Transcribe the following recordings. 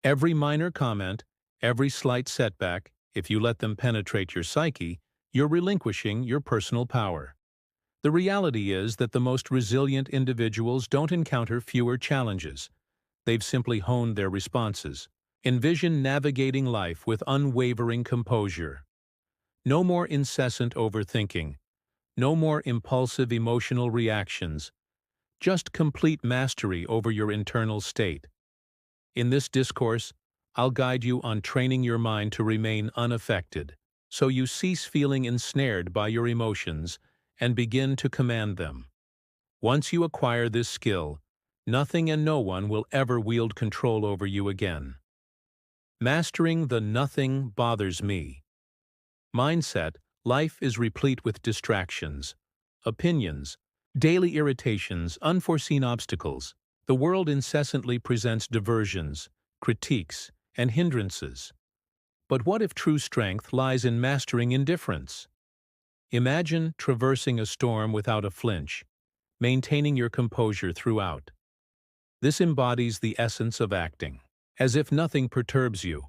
Every minor comment, every slight setback, if you let them penetrate your psyche, you're relinquishing your personal power. The reality is that the most resilient individuals don't encounter fewer challenges. They've simply honed their responses. Envision navigating life with unwavering composure. No more incessant overthinking. No more impulsive emotional reactions. Just complete mastery over your internal state. In this discourse, I'll guide you on training your mind to remain unaffected, so you cease feeling ensnared by your emotions and begin to command them. Once you acquire this skill, nothing and no one will ever wield control over you again. Mastering the "nothing bothers me" mindset. Life is replete with distractions, opinions, daily irritations, unforeseen obstacles. The world incessantly presents diversions, critiques, and hindrances. But what if true strength lies in mastering indifference? Imagine traversing a storm without a flinch, maintaining your composure throughout. This embodies the essence of acting, as if nothing perturbs you.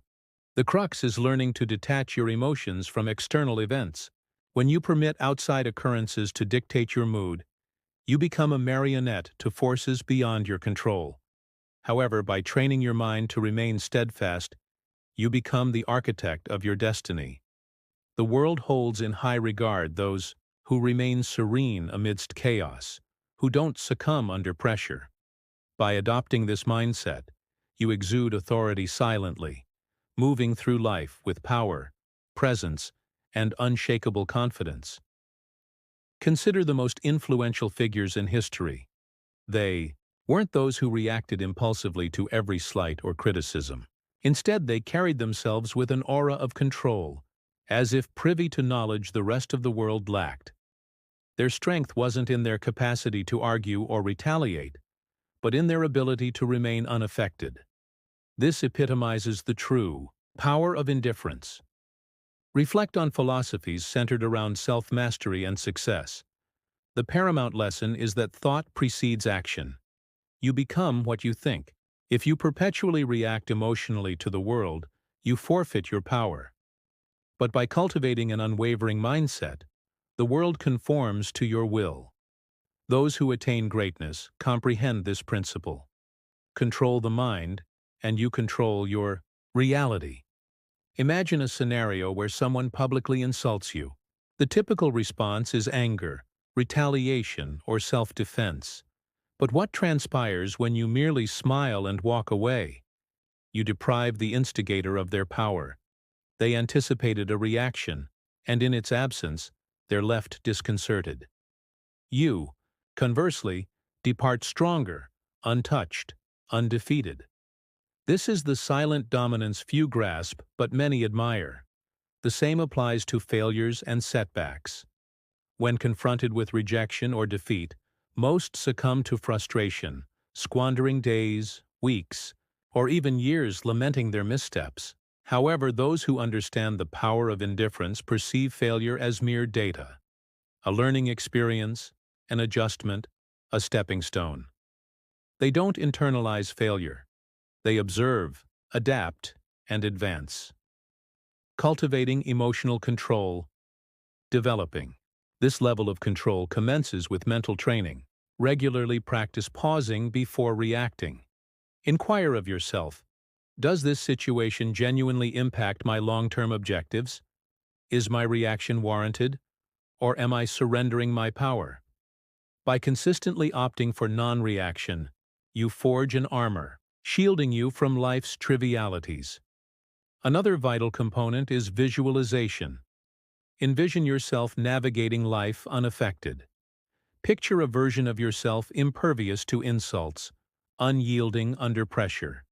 The crux is learning to detach your emotions from external events. When you permit outside occurrences to dictate your mood, you become a marionette to forces beyond your control. However, by training your mind to remain steadfast, you become the architect of your destiny. The world holds in high regard those who remain serene amidst chaos, who don't succumb under pressure. By adopting this mindset, you exude authority silently, moving through life with power, presence, and unshakable confidence. Consider the most influential figures in history. They weren't those who reacted impulsively to every slight or criticism. Instead, they carried themselves with an aura of control, as if privy to knowledge the rest of the world lacked. Their strength wasn't in their capacity to argue or retaliate, but in their ability to remain unaffected. This epitomizes the true power of indifference. Reflect on philosophies centered around self-mastery and success. The paramount lesson is that thought precedes action. You become what you think. If you perpetually react emotionally to the world, you forfeit your power. But by cultivating an unwavering mindset, the world conforms to your will. Those who attain greatness comprehend this principle. Control the mind, and you control your reality. Imagine a scenario where someone publicly insults you. The typical response is anger, retaliation, or self-defense. But what transpires when you merely smile and walk away? You deprive the instigator of their power. They anticipated a reaction, and in its absence, they're left disconcerted. You, conversely, depart stronger, untouched, undefeated. This is the silent dominance few grasp but many admire. The same applies to failures and setbacks. When confronted with rejection or defeat, most succumb to frustration, squandering days, weeks, or even years lamenting their missteps. However, those who understand the power of indifference perceive failure as mere data, a learning experience, an adjustment, a stepping stone. They don't internalize failure. They observe, adapt, and advance. Cultivating emotional control. Developing. This level of control commences with mental training. Regularly practice pausing before reacting. Inquire of yourself, does this situation genuinely impact my long-term objectives? Is my reaction warranted? Or am I surrendering my power? By consistently opting for non-reaction, you forge an armor, shielding you from life's trivialities. Another vital component is visualization. Envision yourself navigating life unaffected. Picture a version of yourself impervious to insults, unyielding under pressure.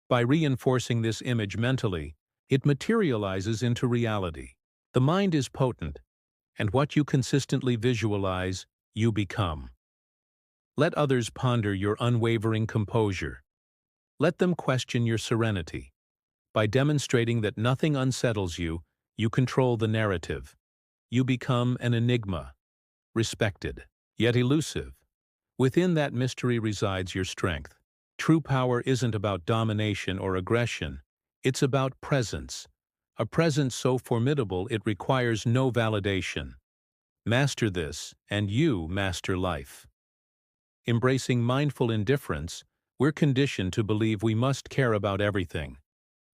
By reinforcing this image mentally, it materializes into reality. The mind is potent, and what you consistently visualize, you become. Let others ponder your unwavering composure. Let them question your serenity. By demonstrating that nothing unsettles you, you control the narrative. You become an enigma, respected, yet elusive. Within that mystery resides your strength. True power isn't about domination or aggression. It's about presence. A presence so formidable it requires no validation. Master this, and you master life. Embracing mindful indifference, we're conditioned to believe we must care about everything.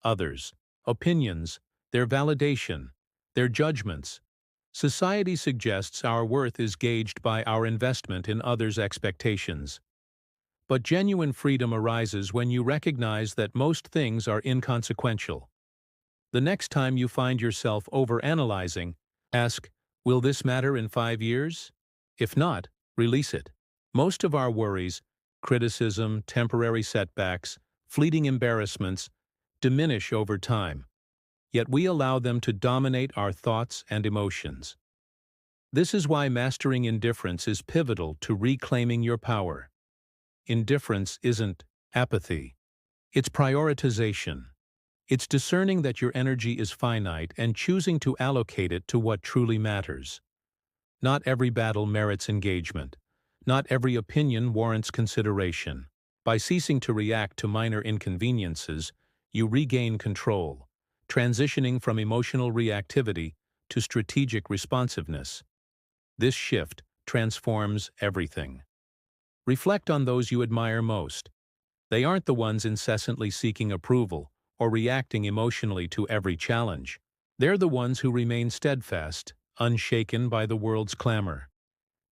Others, opinions, their validation, their judgments. Society suggests our worth is gauged by our investment in others' expectations. But genuine freedom arises when you recognize that most things are inconsequential. The next time you find yourself overanalyzing, ask, will this matter in 5 years? If not, release it. Most of our worries, criticism, temporary setbacks, fleeting embarrassments, diminish over time, yet we allow them to dominate our thoughts and emotions. This is why mastering indifference is pivotal to reclaiming your power. Indifference isn't apathy. It's prioritization. It's discerning that your energy is finite and choosing to allocate it to what truly matters. Not every battle merits engagement. Not every opinion warrants consideration. By ceasing to react to minor inconveniences, you regain control, transitioning from emotional reactivity to strategic responsiveness. This shift transforms everything. Reflect on those you admire most. They aren't the ones incessantly seeking approval or reacting emotionally to every challenge. They're the ones who remain steadfast, unshaken by the world's clamor.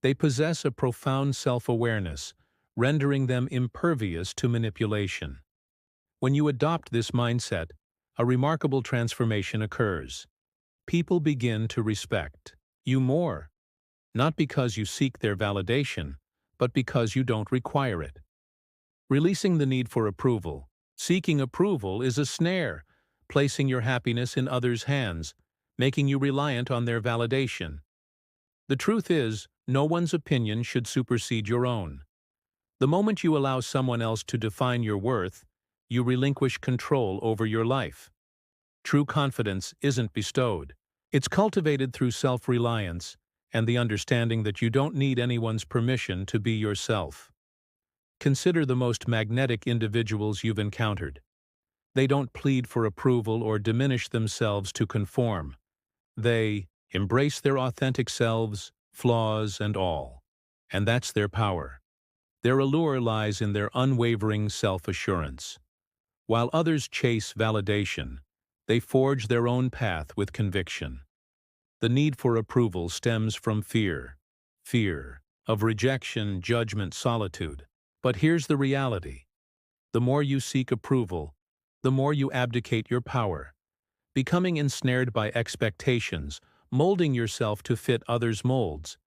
They possess a profound self-awareness, rendering them impervious to manipulation. When you adopt this mindset, a remarkable transformation occurs. People begin to respect you more, not because you seek their validation, but because you don't require it. Releasing the need for approval. Seeking approval is a snare, placing your happiness in others' hands, making you reliant on their validation. The truth is, no one's opinion should supersede your own. The moment you allow someone else to define your worth, you relinquish control over your life. True confidence isn't bestowed. It's cultivated through self-reliance and the understanding that you don't need anyone's permission to be yourself. Consider the most magnetic individuals you've encountered. They don't plead for approval or diminish themselves to conform. They embrace their authentic selves, flaws and all. And that's their power. Their allure lies in their unwavering self-assurance. While others chase validation, they forge their own path with conviction. The need for approval stems from fear of rejection, judgment, solitude. But here's the reality. The more you seek approval, the more you abdicate your power, becoming ensnared by expectations, molding yourself to fit others' molds,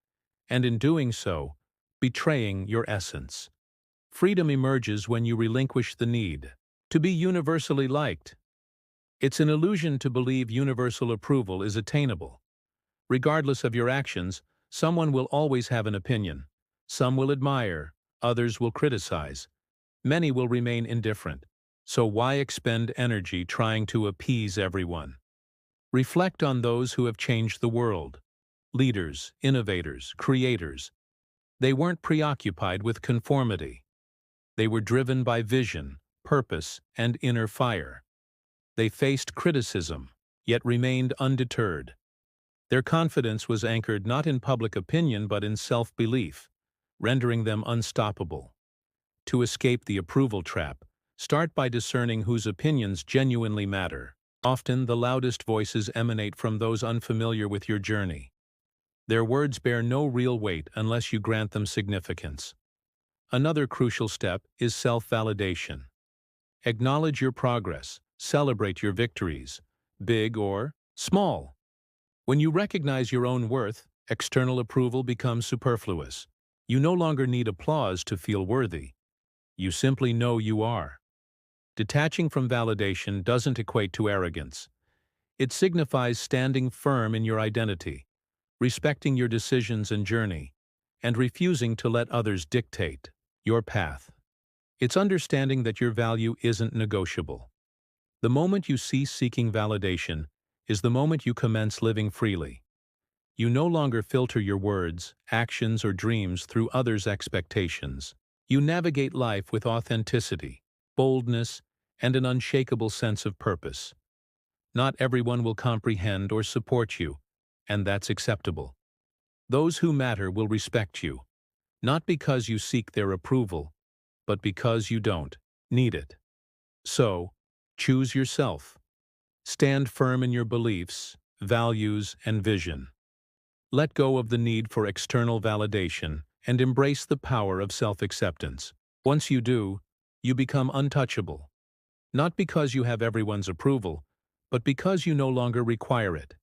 and in doing so, betraying your essence. Freedom emerges when you relinquish the need to be universally liked. It's an illusion to believe universal approval is attainable. Regardless of your actions, someone will always have an opinion. Some will admire, others will criticize. Many will remain indifferent. So why expend energy trying to appease everyone? Reflect on those who have changed the world. Leaders, innovators, creators. They weren't preoccupied with conformity. They were driven by vision, purpose, and inner fire. They faced criticism, yet remained undeterred. Their confidence was anchored not in public opinion but in self-belief, rendering them unstoppable. To escape the approval trap, start by discerning whose opinions genuinely matter. Often, the loudest voices emanate from those unfamiliar with your journey. Their words bear no real weight unless you grant them significance. Another crucial step is self-validation. Acknowledge your progress, celebrate your victories, big or small. When you recognize your own worth, external approval becomes superfluous. You no longer need applause to feel worthy. You simply know you are. Detaching from validation doesn't equate to arrogance. It signifies standing firm in your identity, respecting your decisions and journey, and refusing to let others dictate your path. It's understanding that your value isn't negotiable. The moment you cease seeking validation is the moment you commence living freely. You no longer filter your words, actions, or dreams through others' expectations. You navigate life with authenticity, boldness, and an unshakable sense of purpose. Not everyone will comprehend or support you, and that's acceptable. Those who matter will respect you, not because you seek their approval, but because you don't need it. So, choose yourself. Stand firm in your beliefs, values, and vision. Let go of the need for external validation and embrace the power of self-acceptance. Once you do, you become untouchable, not because you have everyone's approval, but because you no longer require it.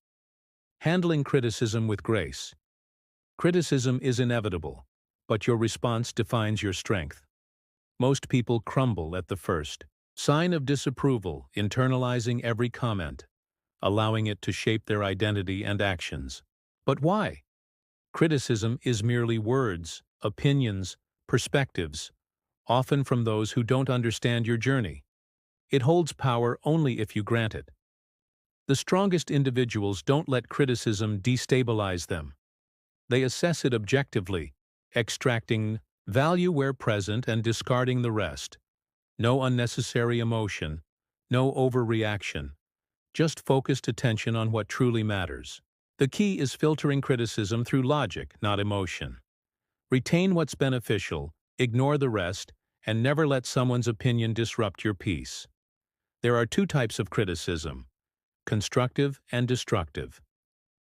Handling criticism with grace. Criticism is inevitable, but your response defines your strength. Most people crumble at the first sign of disapproval, internalizing every comment, allowing it to shape their identity and actions. But why? Criticism is merely words, opinions, perspectives, often from those who don't understand your journey. It holds power only if you grant it. The strongest individuals don't let criticism destabilize them. They assess it objectively, extracting value where present and discarding the rest. No unnecessary emotion, no overreaction, just focused attention on what truly matters. The key is filtering criticism through logic, not emotion. Retain what's beneficial, ignore the rest, and never let someone's opinion disrupt your peace. There are two types of criticism: constructive and destructive.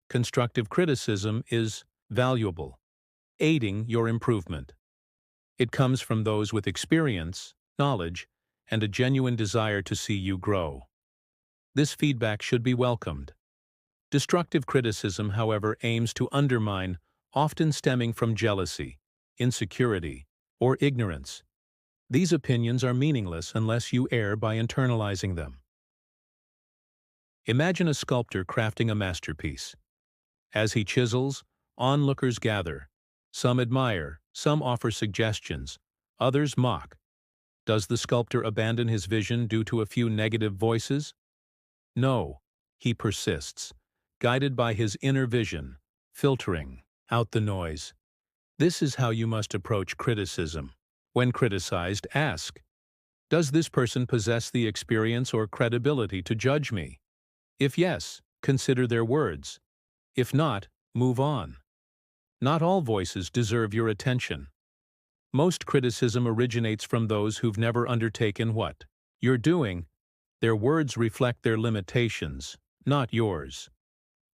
Constructive criticism is valuable, aiding your improvement. It comes from those with experience, knowledge, and a genuine desire to see you grow. This feedback should be welcomed. Destructive criticism, however, aims to undermine, often stemming from jealousy, insecurity, or ignorance. These opinions are meaningless unless you err by internalizing them. Imagine a sculptor crafting a masterpiece. As he chisels, onlookers gather. Some admire, some offer suggestions, others mock. Does the sculptor abandon his vision due to a few negative voices? No, he persists, guided by his inner vision, filtering out the noise. This is how you must approach criticism. When criticized, ask, does this person possess the experience or credibility to judge me? If yes, consider their words. If not, move on. Not all voices deserve your attention. Most criticism originates from those who've never undertaken what you're doing. Their words reflect their limitations, not yours.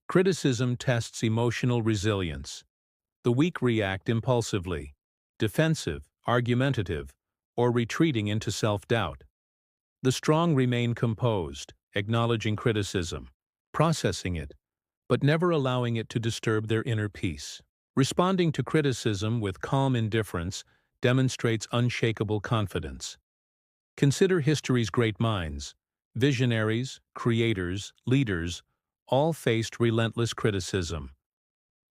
Criticism tests emotional resilience. The weak react impulsively, defensive, argumentative, or retreating into self-doubt. The strong remain composed, acknowledging criticism, processing it, but never allowing it to disturb their inner peace. Responding to criticism with calm indifference demonstrates unshakable confidence. Consider history's great minds. Visionaries, creators, leaders, all faced relentless criticism.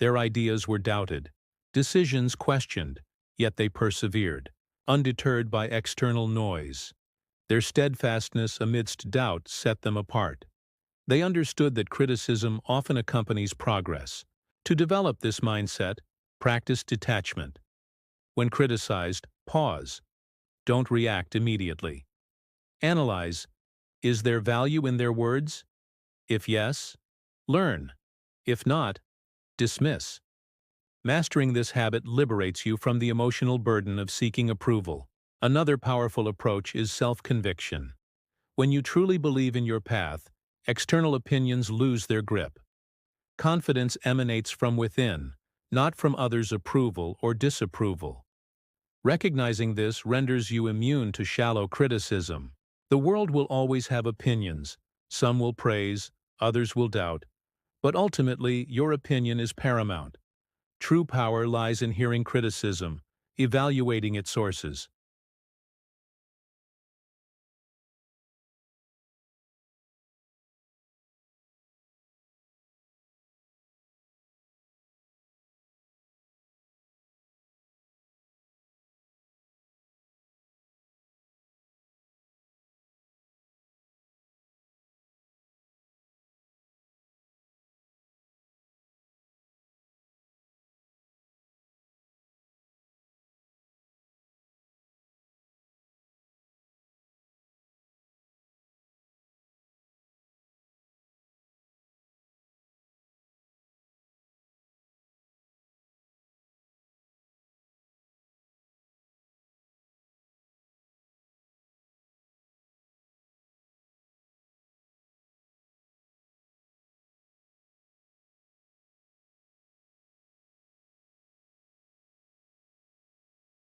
Their ideas were doubted, decisions questioned, yet they persevered, undeterred by external noise. Their steadfastness amidst doubt set them apart. They understood that criticism often accompanies progress. To develop this mindset, practice detachment. When criticized, pause. Don't react immediately. Analyze, is there value in their words? If yes, learn. If not, dismiss. Mastering this habit liberates you from the emotional burden of seeking approval. Another powerful approach is self-conviction. When you truly believe in your path, external opinions lose their grip. Confidence emanates from within, not from others' approval or disapproval. Recognizing this renders you immune to shallow criticism. The world will always have opinions. Some will praise, others will doubt. But ultimately, your opinion is paramount. True power lies in hearing criticism, evaluating its sources,